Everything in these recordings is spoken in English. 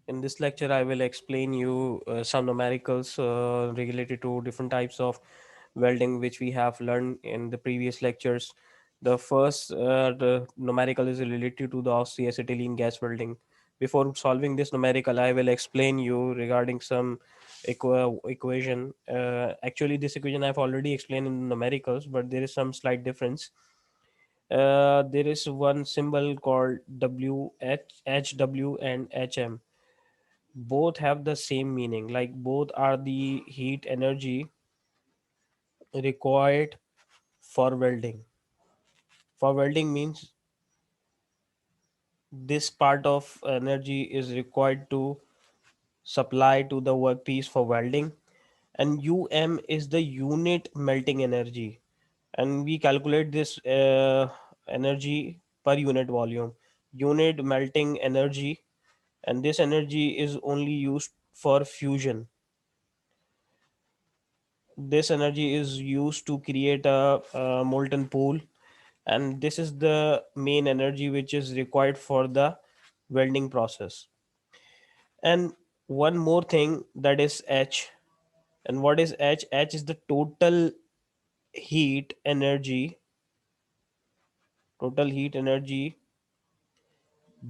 In this lecture, I will explain you some numericals related to different types of welding, which we have learned in the previous lectures. The numerical is related to the oxyacetylene gas welding. Before solving this numerical, I will explain you regarding some equation. Actually, this equation I've already explained in the numericals, but there is some slight difference. There is one symbol called HW and HM. Both have the same meaning, like both are the heat energy required for welding. For welding means this part of energy is required to supply to the workpiece for welding, and is the unit melting energy, and we calculate this energy per unit volume, unit melting energy, and this energy is only used for fusion. This energy is used to create a molten pool, and this is the main energy which is required for the welding process. And one more thing, that is H. And what is H? H is the heat energy total heat energy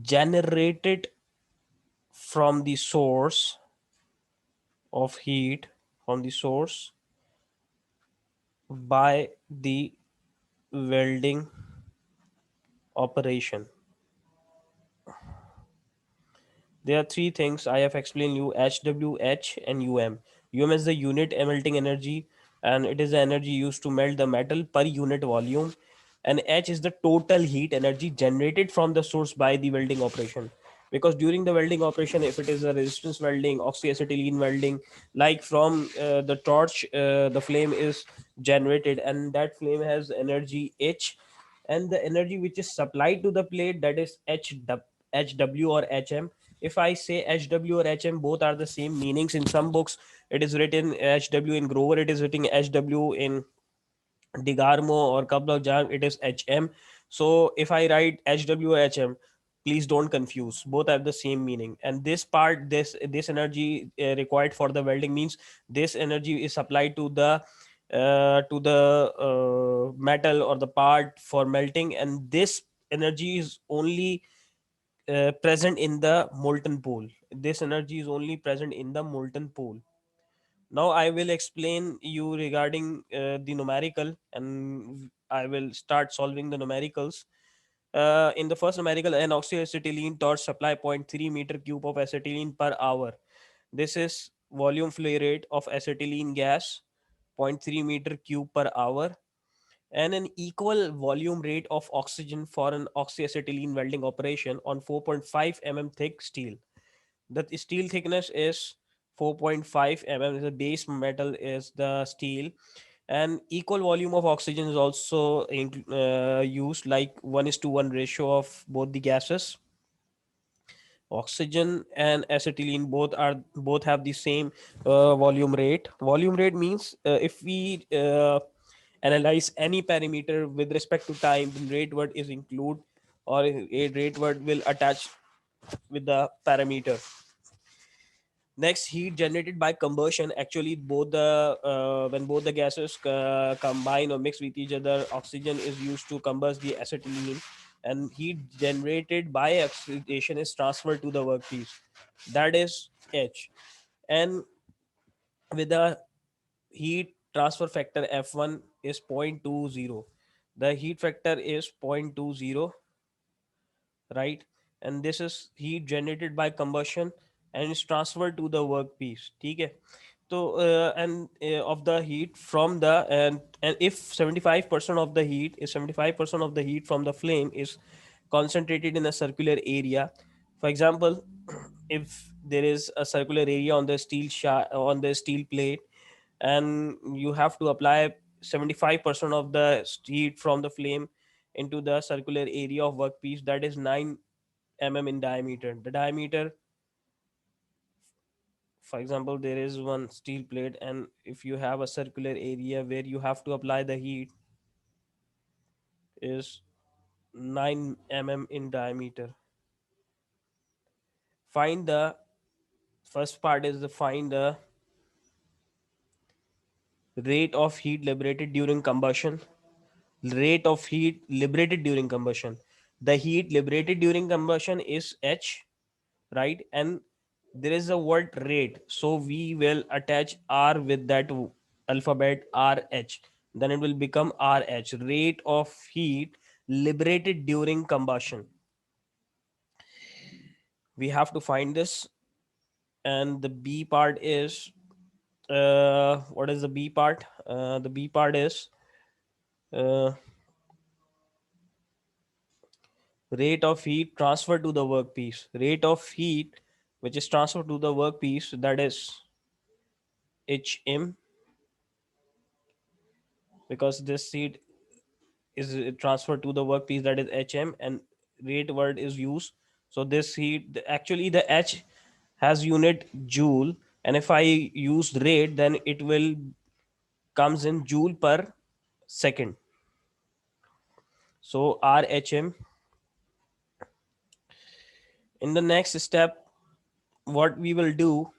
generated from the source of heat, from the source by the welding operation. There are three things I have explained you: HWH and UM. UM is the unit melting energy, and it is the energy used to melt the metal per unit volume. And H is the total heat energy generated from the source by the welding operation. Because during the welding operation, if it is a resistance welding, oxyacetylene welding, like from the torch, the flame is generated, and that flame has energy H, and the energy which is supplied to the plate, that is HW or HM. If I say HW or HM, both are the same meanings. In some books it is written HW, in Grover it is written HW, in Degarmo or Kabla Jam it is HM. So if I write HW or HM, please don't confuse, both have the same meaning. And this part, this energy required for the welding means this energy is supplied to the metal or the part for melting, and this energy is only present in the molten pool. This energy is only present in the molten pool. Now I will explain you regarding the numerical, and I will start solving the numericals. In the first numerical, an oxyacetylene torch supply zero point 0.3 meter cube of acetylene per hour. This is volume flow rate of acetylene gas, zero point 0.3 meter cube per hour, and an equal volume rate of oxygen for an oxyacetylene welding operation on 4.5 thick steel. The steel thickness is 4.5 The base metal is the steel, and equal volume of oxygen is also used, like 1:1 ratio of both the gases. Oxygen and acetylene both have the same volume rate. Volume rate means if we analyze any parameter with respect to time, then rate word is include, or a rate word will attach with the parameter. Next, heat generated by combustion. Actually, both the when both the gases combine or mix with each other, oxygen is used to combust the acetylene, and heat generated by oxidation is transferred to the workpiece. That is H. And with the heat transfer factor F1 is 0.20. The heat factor is 0.20, right? And this is heat generated by combustion and is transferred to the workpiece. Okay. So and of the heat from the and if 75% of the heat is 75% of the heat from the flame is concentrated in a circular area. For example, if there is a circular area on the on the steel plate, and you have to apply 75% of the heat from the flame into the circular area of workpiece, that is 9 in diameter. The diameter, for example, there is one steel plate, and if you have a circular area where you have to apply the heat, is 9 in diameter. Find the First part is to find the rate of heat liberated during combustion. Rate of heat liberated during combustion. The heat liberated during combustion is H, right? And there is a word rate. So we will attach R with that alphabet RH. Then it will become RH, rate of heat liberated during combustion. We have to find this. And the B part is, what is the B part? The B part is uh, rate of heat transferred to the workpiece. Rate of heat which is transferred to the workpiece, that is HM, because this heat is transferred to the workpiece, that is HM, and rate word is used. So this heat, actually the H has unit joule, and if I use rate, then it will comes in joule per second. So RHM. In the next step, what we will do,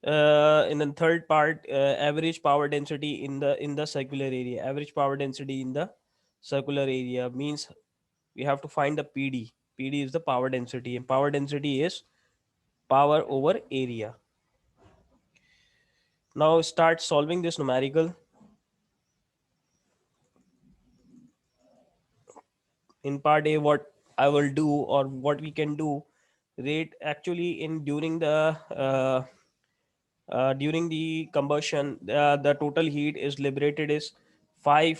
in the third part, average power density in the circular area. Average power density in the circular area means we have to find the PD. PD is the power density, and power density is power over area. Now start solving this numerical. In part A, what I will do, or what we can do, rate actually in during the combustion, the total heat is liberated is 5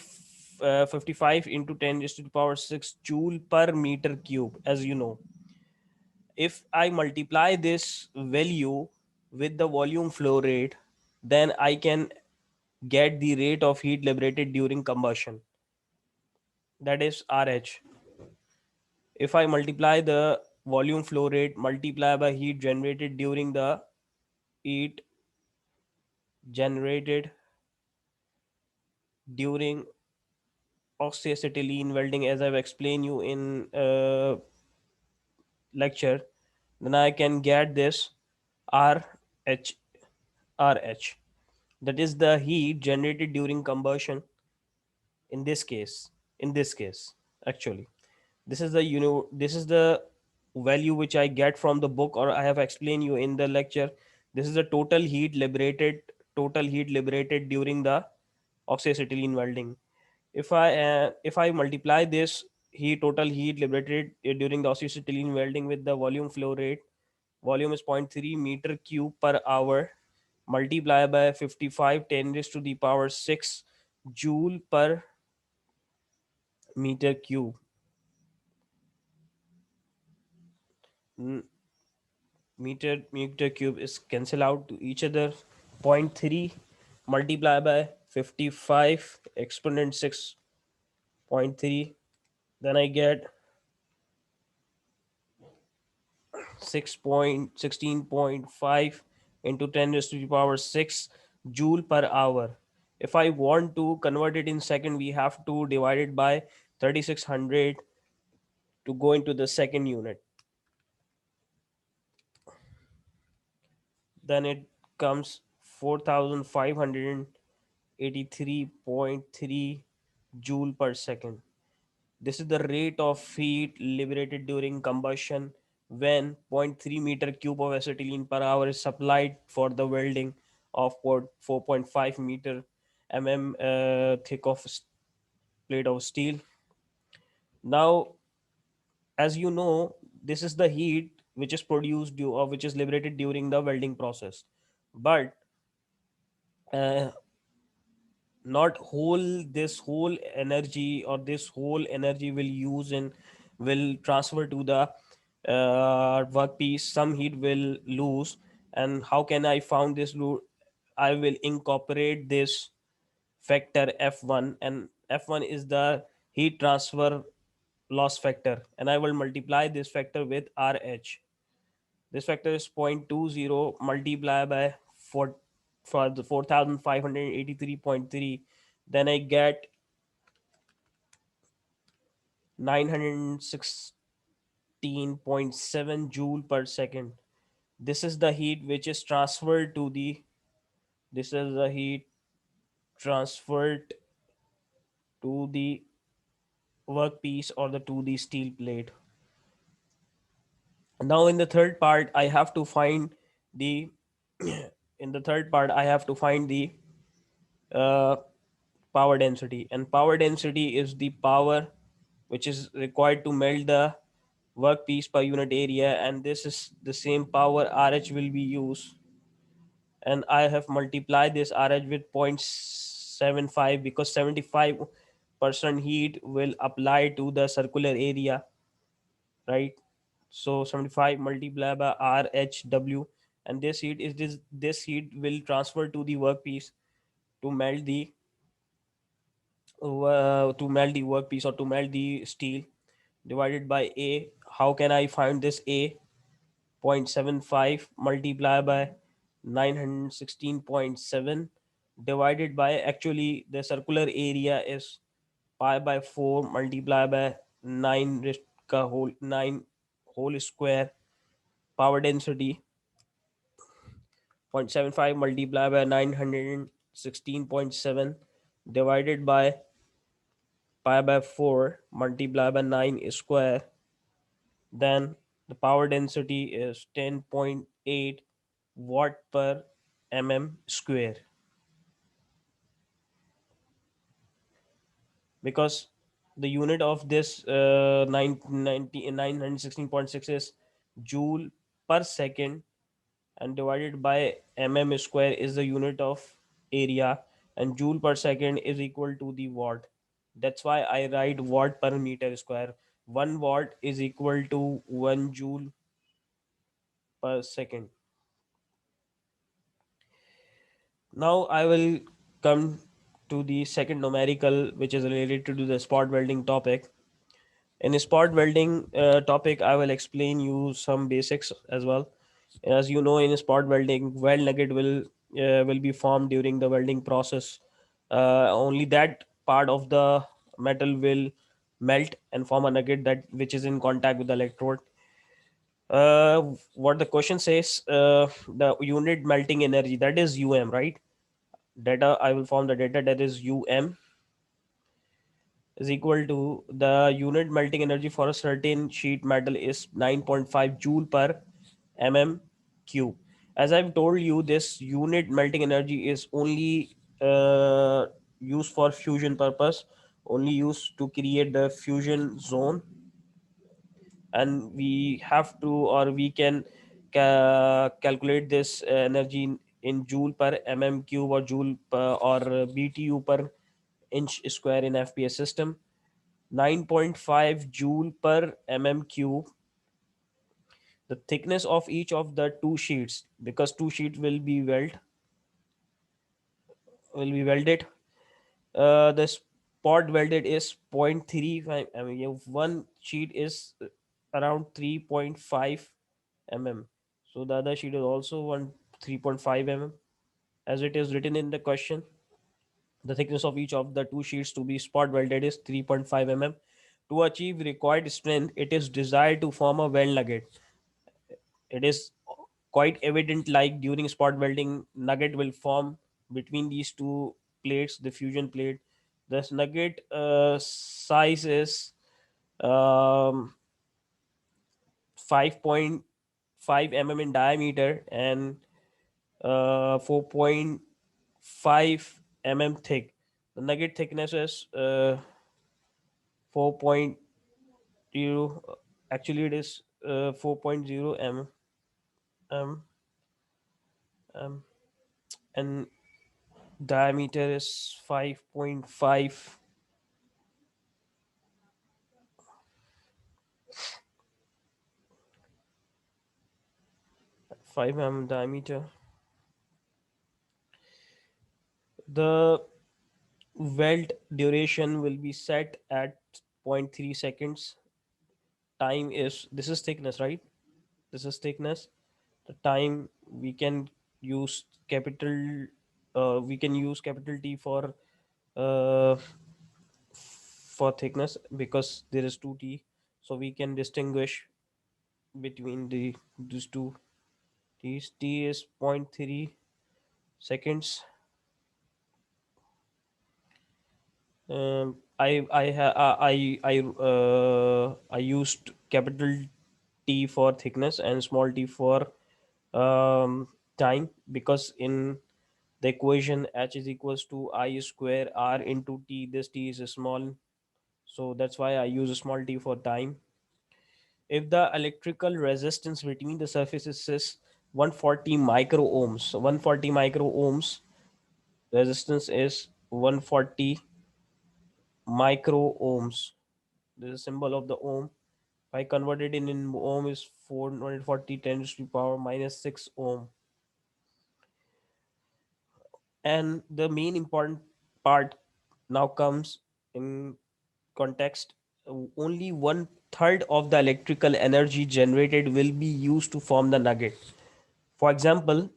55 into 10 raised to the power 6 joule per meter cube, as you know. If I multiply this value with the volume flow rate, then I can get the rate of heat liberated during combustion, that is RH. If I multiply the volume flow rate multiply by heat generated during the heat generated during oxyacetylene welding, as I've explained you in lecture, then I can get this RH. RH. That is the heat generated during combustion in this case. In this case, actually, this is the value which I get from the book, or I have explained you in the lecture. This is the total heat liberated during the oxyacetylene welding. If I multiply this heat total heat liberated during the oxyacetylene welding with the volume flow rate, volume is zero point 0.3 meter cube per hour, multiply by 55 10 raised to the power 6 joule per meter cube. N- meter cube is cancel out to each other. Zero point 0.3 multiply by 55 exponent 6.3, then I get 6.16.5 into 10 raised to the power 6 joule per hour. If I want to convert it in second, we have to divide it by 3600 to go into the second unit. Then it comes 4583.3 joule per second. This is the rate of heat liberated during combustion when zero point 0.3 meter cube of acetylene per hour is supplied for the welding of 4.5 meter thick of plate of steel. Now, as you know, this is the heat which is produced or which is liberated during the welding process. But uh, not whole this whole energy, or this whole energy will use and will transfer to the workpiece. Some heat will lose. And how can I found this I will incorporate this factor F1, and F1 is the heat transfer loss factor, and I will multiply this factor with RH. This factor is 0.20 multiplied by 4 for the 4583.3. Then I get 916.7 joule per second. This is the heat which is transferred to the this is the heat transferred to the workpiece or the to the steel plate. Now in the third part I have to find the in the third part I have to find the uh, power density, and power density is the power which is required to melt the workpiece per unit area, and this is the same power RH will be used, and I have multiplied this RH with 0.75 because 75% heat will apply to the circular area, right? So 75 multiplied by RHW, and this heat will transfer to the workpiece to melt the workpiece or to melt the steel, divided by A. How can I find this A? 0.75 multiplied by 916.7 divided by, actually the circular area is pi by 4 multiplied by 9 ka whole 9 whole square. Power density 0.75 multiplied by 916.7 divided by pi by 4 multiplied by 9 square, then the power density is 10.8 watt per mm square, because the unit of this 916.6 is joule per second, and divided by mm square is the unit of area, and joule per second is equal to the watt. That's why I write watt per meter square. 1 watt is equal to 1 joule per second. Now I will come to the second numerical, which is related to the spot welding topic. In spot welding topic, I will explain you some basics as well. As you know, in spot welding, weld nugget will be formed during the welding process. Only that part of the metal will melt and form a nugget that which is in contact with the electrode. What the question says, the unit melting energy, that is UM, right? Data, I will form the data, that is UM is equal to the unit melting energy for a certain sheet metal is 9.5 joule per mm cube. As I've told you, this unit melting energy is only used for fusion purpose, only used to create the fusion zone, and we have to, or we can calculate this energy in joule per mm cube or joule per, or BTU per inch square in FPS system. 9.5 joule per mm cube. The thickness of each of the two sheets, because two sheets will be welded. The spot welded is 0.35. I mean, one sheet is around 3.5 mm. So the other sheet is also 3.5 mm, as it is written in the question. The thickness of each of the two sheets to be spot welded is 3.5 mm. To achieve required strength, it is desired to form a weld nugget. It is quite evident, like during spot welding, nugget will form between these two plates, the fusion plate. This nugget size is um, 5.5 mm in diameter and 4.5 mm thick. The nugget thickness is 4.0. Actually, it is 4.0 mm, and diameter is 5.5 5 mm diameter. The weld duration will be set at zero point 0.3 seconds. Time is, this is thickness, right? This is thickness. The time we can use capital we can use capital T uh, for thickness, because there is 2T, so we can distinguish between these two T is 0.3 seconds. I used capital T for thickness and small t for um, time, because in the equation H is equals to I square R into T. This T is a small, so that's why I use a small t for time. If the electrical resistance between the surfaces is 140 micro ohms, so 140 micro ohms resistance is 140 micro ohms. This is symbol of the ohm. If I convert it in ohm is 440 10 to the power minus 6 ohm. And the main important part now comes in context. Only one third of the electrical energy generated will be used to form the nugget. For example,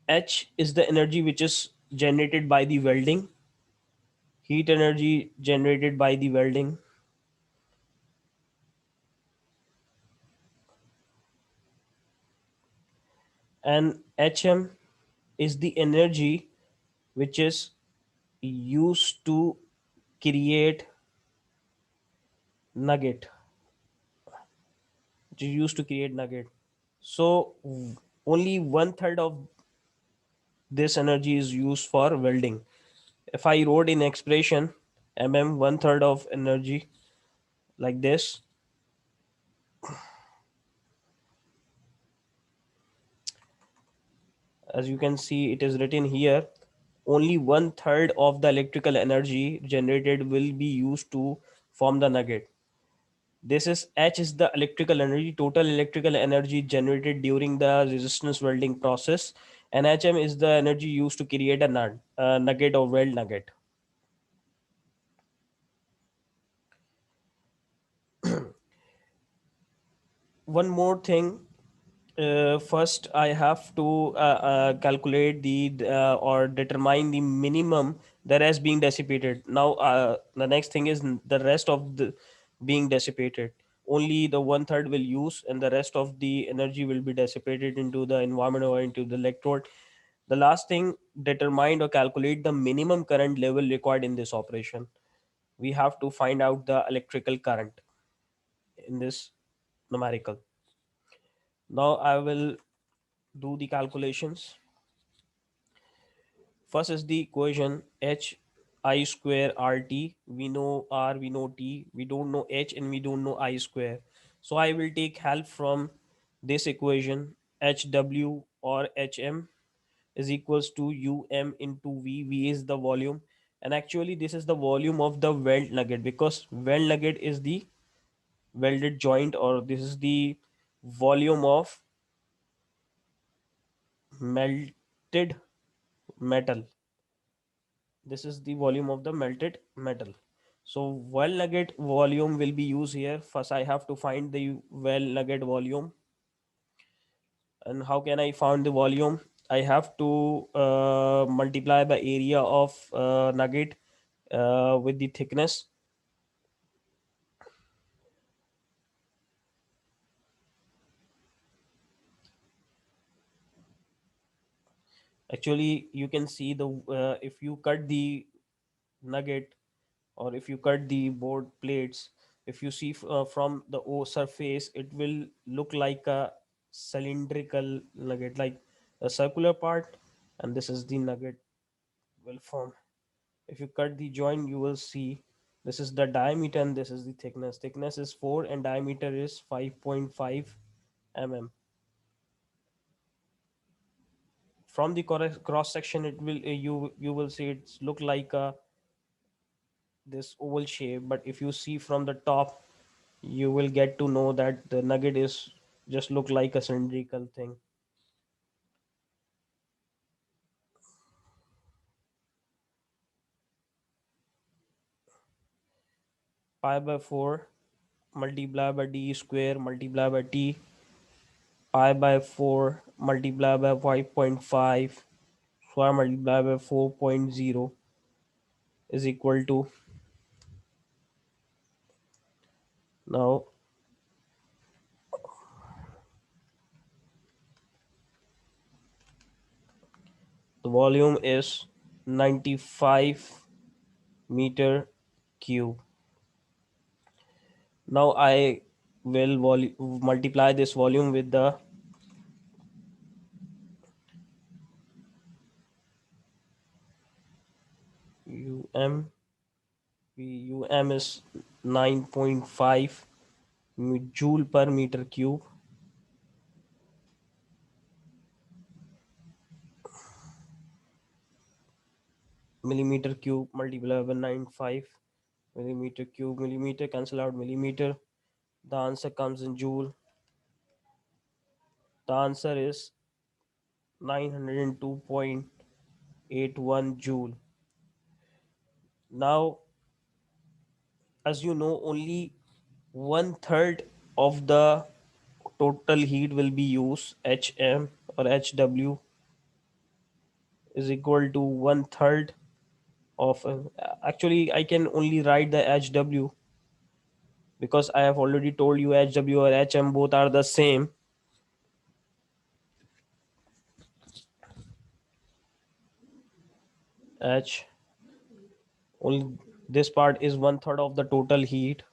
H is the energy which is generated by the welding, heat energy generated by the welding, and HM is the energy which is used to create nugget, which is used to create nugget. So only one third of this energy is used for welding. If I wrote in expression one third of energy like this, as you can see, it is written here. Only one third of the electrical energy generated will be used to form the nugget. This is H is the electrical energy, total electrical energy generated during the resistance welding process, and HM is the energy used to create a nugget or weld nugget. One more thing, first I have to calculate or determine the minimum that is being dissipated. Now, the next thing is the rest of the being dissipated. Only the one third will use, and the rest of the energy will be dissipated into the environment or into the electrode. The last thing, determine or calculate the minimum current level required in this operation. We have to find out the electrical current in this numerical. Now I will do the calculations. First is the equation H I square RT. We know R, we know T, we don't know H and we don't know I square. So I will take help from this equation. HW or HM is equals to UM into V. V is the volume. And actually this is the volume of the weld nugget, because weld nugget is the welded joint, or this is the volume of melted metal. This is the volume of the melted metal. So well nugget volume will be used here. First I have to find the well nugget volume. And how can I find the volume? I have to multiply the area of nugget with the thickness. Actually you can see the if you cut the nugget, or if you cut the board plates, if you see from the surface, it will look like a cylindrical nugget, like a circular part, and this is the nugget will form. If you cut the joint, you will see this is the diameter and this is the thickness. Thickness is 4 and diameter is 5.5 mm. From the cross section, it will you will see it's look like a this oval shape, but if you see from the top, you will get to know that the nugget is just look like a cylindrical thing. Pi by 4 multiplied by d square multiplied by t, pi by 4 multiplied by 5.5 square multiplied by 4.0 is equal to, now The volume is 95 meter cube. Now I will multiply this volume with the um. is 9.5 joule per meter cube. Millimeter cube multiplied by 95 millimeter cube. Millimeter cancel out millimeter. The answer comes in joule. The answer is 902.81 joule. Now, as you know, only one third of the total heat will be used. HM or HW is equal to one third of. Actually, I can only write the HW because I have already told you HW or HM both are the same. H only this part is one third of the total heat.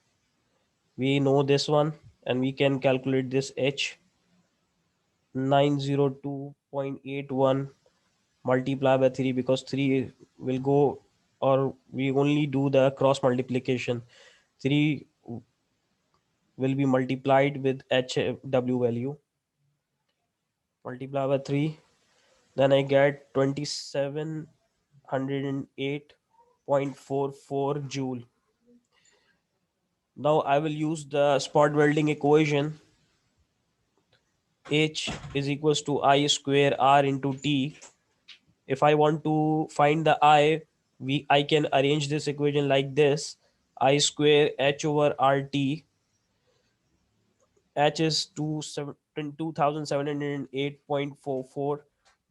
We know this one and we can calculate this H 902.81 multiply by 3 because 3 will go, or we only do the cross multiplication. 3 will be multiplied with HW value. Multiply by 3, then I get 2708.44 joule. Now I will use the spot welding equation. H is equals to I square R into T. If I want to find the I can arrange this equation like this. I square H over RT. H is 2708.44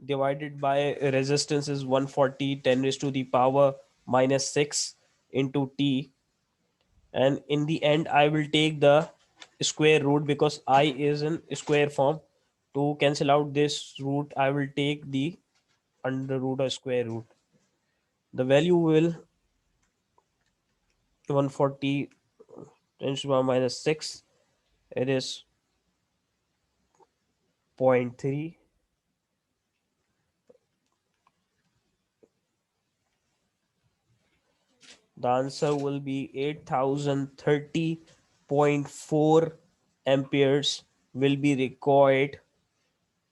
divided by resistance is 140 10 raised to the power minus 6 into T. And in the end, I will take the square root because I is in square form. To cancel out this root, I will take the under root or square root. The value will 140 10 to the power minus 6. It is zero point 0.3. The answer will be 8030.4 amperes will be required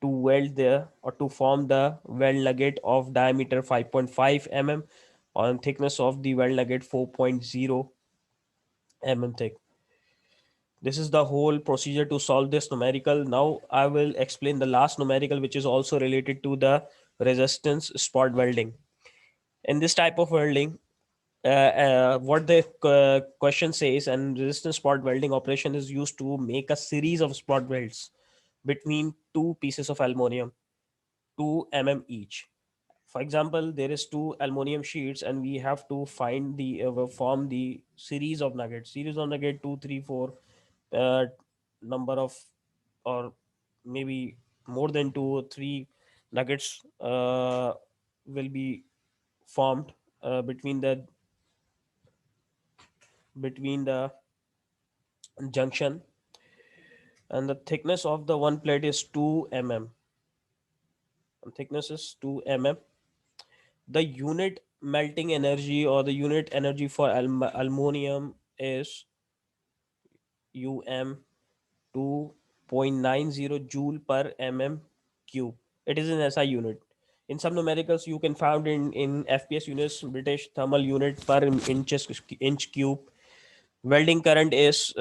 to weld the or to form the weld nugget of diameter 5.5 mm on thickness of the weld nugget 4.0 mm thick. This is the whole procedure to solve this numerical. Now I will explain the last numerical, which is also related to the resistance spot welding. In this type of welding, what the question says, and resistance spot welding operation is used to make a series of spot welds between two pieces of aluminum 2 mm each. For example, there is two aluminum sheets and we have to find the form the series of nugget 2 3 4 number of, or maybe more than 2 or 3 nuggets will be formed between the junction, and the thickness of the one plate is 2 mm. And thickness is 2 mm. The unit melting energy or the unit energy for aluminum is um 2.90 joule per mm cube. It is in SI unit. In some numericals you can find in FPS units, British thermal unit per inch cube. Welding current is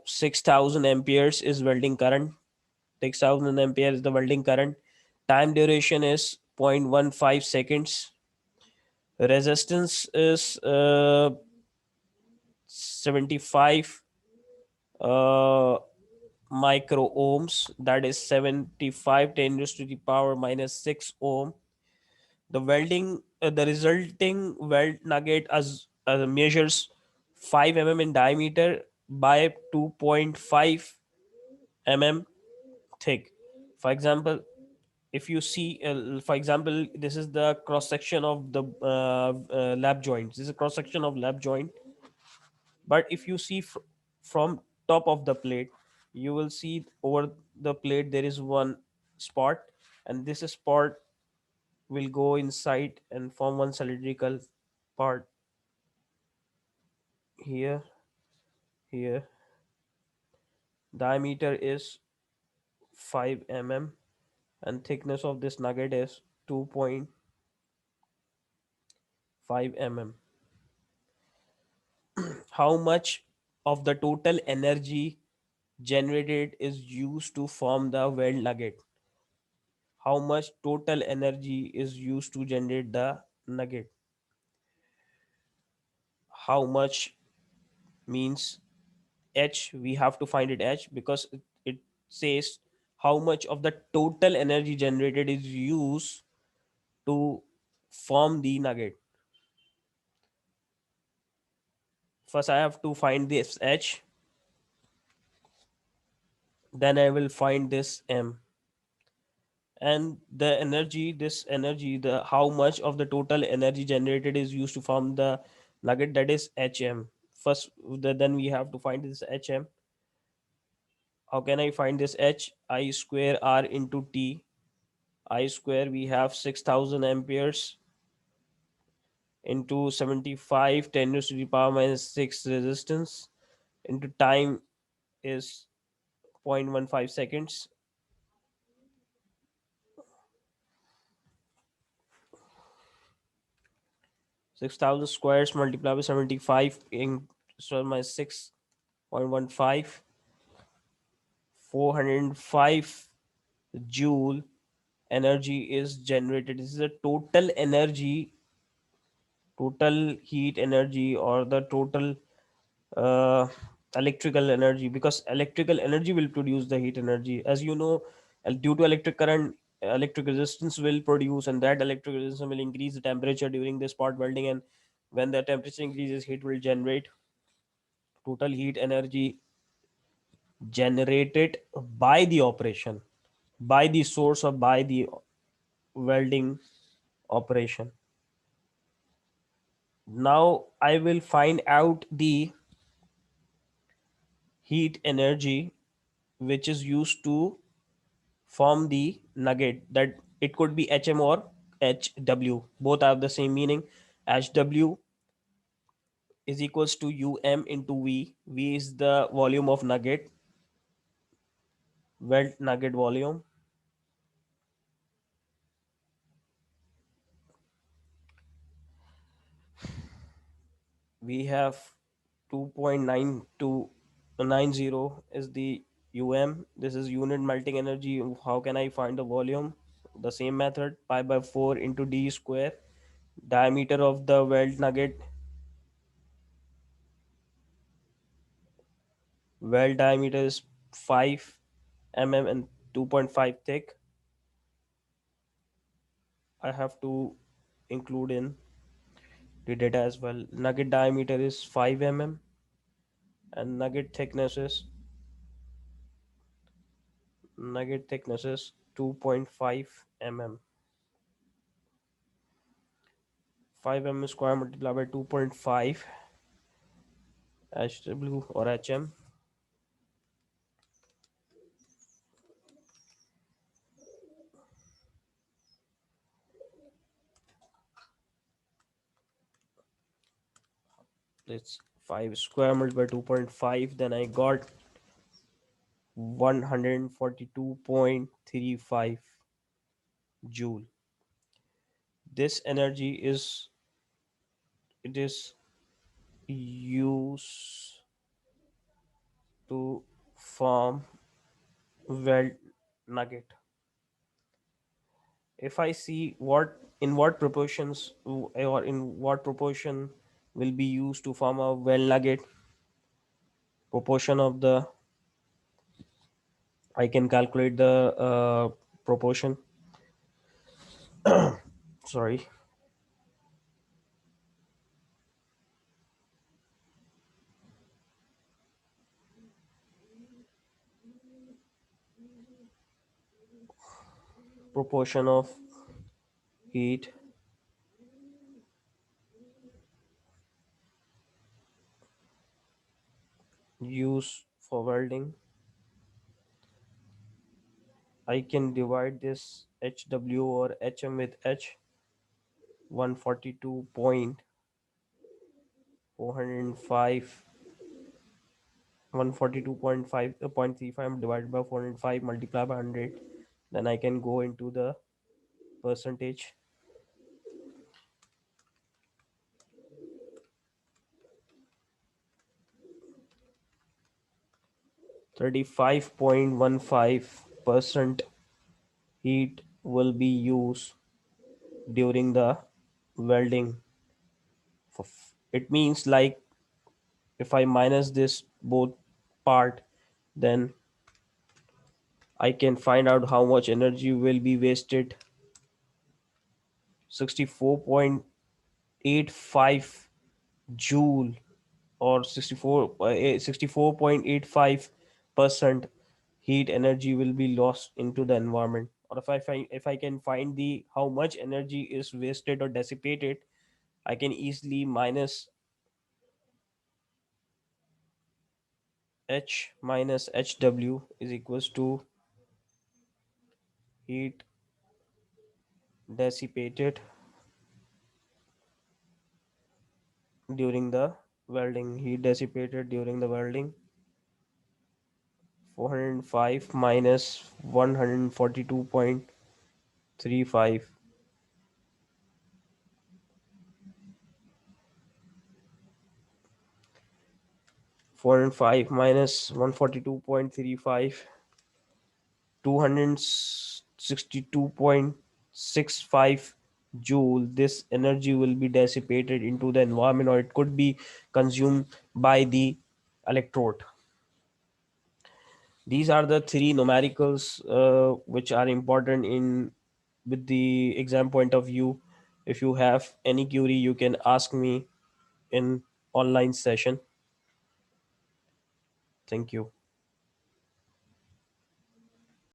6000 amperes is welding current. 6000 amperes is the welding current. Time duration is 0.15 seconds. Resistance is 75 uh, micro ohms, that is 75 10 raised to the power minus 6 ohm. The resulting weld nugget measures 5 mm in diameter by 2.5 mm thick. For example, If you see, for example, this is the cross section of the lap joint. This is a cross section of lap joint. But if you see from top of the plate, you will see over the plate there is one spot, and this spot will go inside and form one cylindrical part here. Here, diameter is 5 mm, and thickness of this nugget is 2.5 mm. How much of the total energy generated is used to form the weld nugget? How much total energy is used to generate the nugget? How much means h, we have to find it h, because it says how much of the total energy generated is used to form the nugget. First I have to find this h, then I will find this m, and the energy, this energy, the how much of the total energy generated is used to form the nugget, that is hm. First then we have to find this hm. How can I find this h? I square r into t. I square, we have 6000 amperes into 75 10 to the power minus 6 resistance into time is 0.15 seconds. 6000 squares multiplied by 75 in so minus 6.15, 405 joule energy is generated. This is the total energy, total heat energy, or the total uh, electrical energy, because electrical energy will produce the heat energy. As you know, due to electric current, electric resistance will produce, and that electric resistance will increase the temperature during the spot welding, and when the temperature increases, heat will generate. Total heat energy generated by the operation, by the source, or by the welding operation. Now I will find out the heat energy which is used to form the nugget, that it could be hm or hw, both have the same meaning. Hw is equals to um into v is the volume of nugget, weld nugget volume. We have 2.9290 is the this is unit melting energy. How can I find the volume? The same method, pi by 4 into d square. Diameter of the weld nugget, weld diameter is 5 mm and 2.5 thick. I have to include in the data as well. Nugget diameter is 5 mm, and nugget thickness is 2.5 mm. 5 mm square multiplied by 2.5 hw or hm. It's 5 square multiplied by 2.5, then I got 142.35 joule. This energy is, it is used to form weld nugget. If I see what, in what proportions, or in what proportion will be used to form a weld nugget, proportion of the, I can calculate the proportion. Sorry. proportion of heat used for welding. I can divide this HW or HM with H 142.405 142.5 0.35 divided by 405 multiplied by 100. Then I can go into the percentage. 35.15% heat will be used during the welding. It means like if I minus this both part, then I can find out how much energy will be wasted. 64.85 joule or 64.85% heat energy will be lost into the environment. Or if I can find the how much energy is wasted or dissipated, I can easily minus H minus HW is equals to heat dissipated during the welding. Heat dissipated during the welding. 405 minus 142.35. 405 minus 142.35. 262.65 joule. This energy will be dissipated into the environment, or it could be consumed by the electrode. These are the three numericals which are important in with the exam point of view. If you have any query, you can ask me in online session. Thank you.